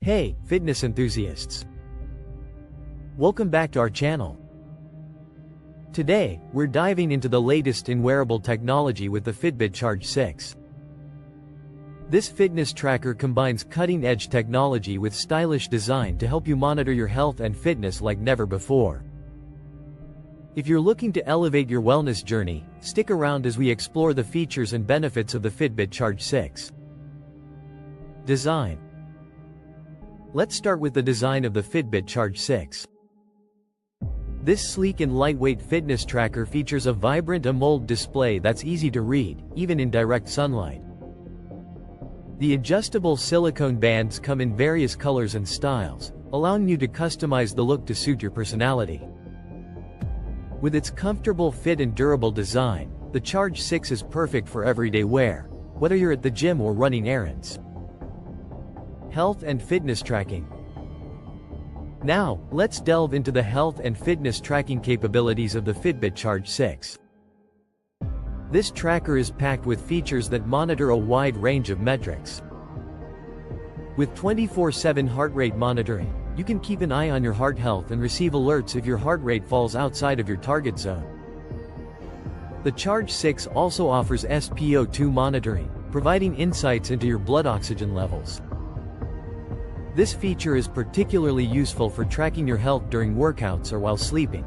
Hey, fitness enthusiasts! Welcome back to our channel. Today, we're diving into the latest in wearable technology with the Fitbit Charge 6. This fitness tracker combines cutting-edge technology with stylish design to help you monitor your health and fitness like never before. If you're looking to elevate your wellness journey, stick around as we explore the features and benefits of the Fitbit Charge 6. Design. Let's start with the design of the Fitbit Charge 6. This sleek and lightweight fitness tracker features a vibrant AMOLED display that's easy to read, even in direct sunlight. The adjustable silicone bands come in various colors and styles, allowing you to customize the look to suit your personality. With its comfortable fit and durable design, the Charge 6 is perfect for everyday wear, whether you're at the gym or running errands. Health and fitness tracking. Now, let's delve into the health and fitness tracking capabilities of the Fitbit Charge 6. This tracker is packed with features that monitor a wide range of metrics. With 24/7 heart rate monitoring, you can keep an eye on your heart health and receive alerts if your heart rate falls outside of your target zone. The Charge 6 also offers SpO2 monitoring, providing insights into your blood oxygen levels. This feature is particularly useful for tracking your health during workouts or while sleeping.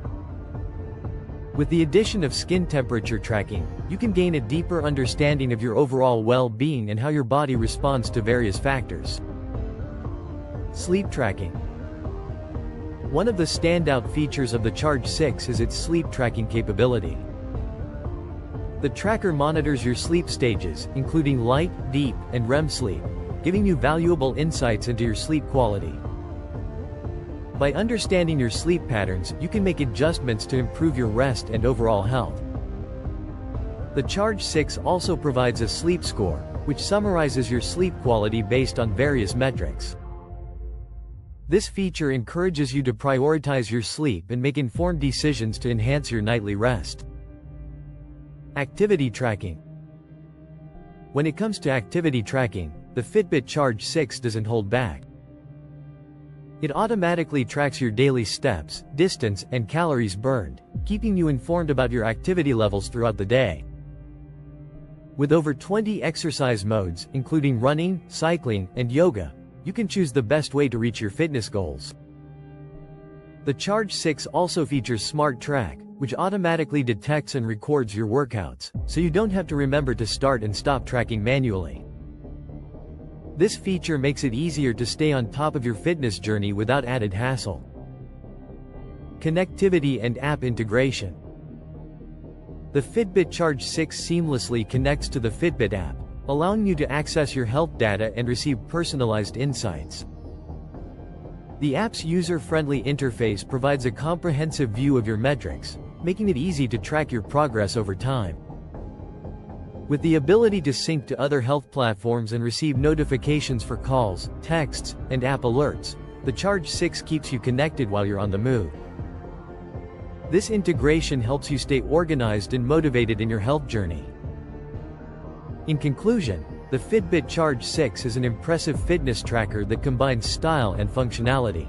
With the addition of skin temperature tracking, you can gain a deeper understanding of your overall well-being and how your body responds to various factors. Sleep tracking. One of the standout features of the Charge 6 is its sleep tracking capability. The tracker monitors your sleep stages, including light, deep, and REM sleep, giving you valuable insights into your sleep quality. By understanding your sleep patterns, you can make adjustments to improve your rest and overall health. The Charge 6 also provides a sleep score, which summarizes your sleep quality based on various metrics. This feature encourages you to prioritize your sleep and make informed decisions to enhance your nightly rest. Activity tracking. When it comes to activity tracking, the Fitbit Charge 6 doesn't hold back. It automatically tracks your daily steps, distance, and calories burned, keeping you informed about your activity levels throughout the day. With over 20 exercise modes, including running, cycling, and yoga, you can choose the best way to reach your fitness goals. The Charge 6 also features Smart Track, which automatically detects and records your workouts, so you don't have to remember to start and stop tracking manually. This feature makes it easier to stay on top of your fitness journey without added hassle. Connectivity and app integration. The Fitbit Charge 6 seamlessly connects to the Fitbit app, allowing you to access your health data and receive personalized insights. The app's user-friendly interface provides a comprehensive view of your metrics, making it easy to track your progress over time. With the ability to sync to other health platforms and receive notifications for calls, texts, and app alerts, the Charge 6 keeps you connected while you're on the move. This integration helps you stay organized and motivated in your health journey. In conclusion, the Fitbit Charge 6 is an impressive fitness tracker that combines style and functionality.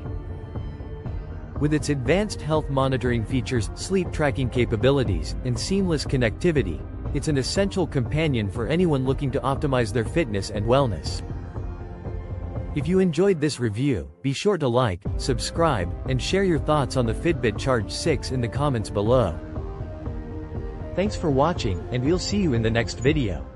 With its advanced health monitoring features, sleep tracking capabilities, and seamless connectivity, it's an essential companion for anyone looking to optimize their fitness and wellness. If you enjoyed this review, be sure to like, subscribe, and share your thoughts on the Fitbit Charge 6 in the comments below. Thanks for watching, and we'll see you in the next video.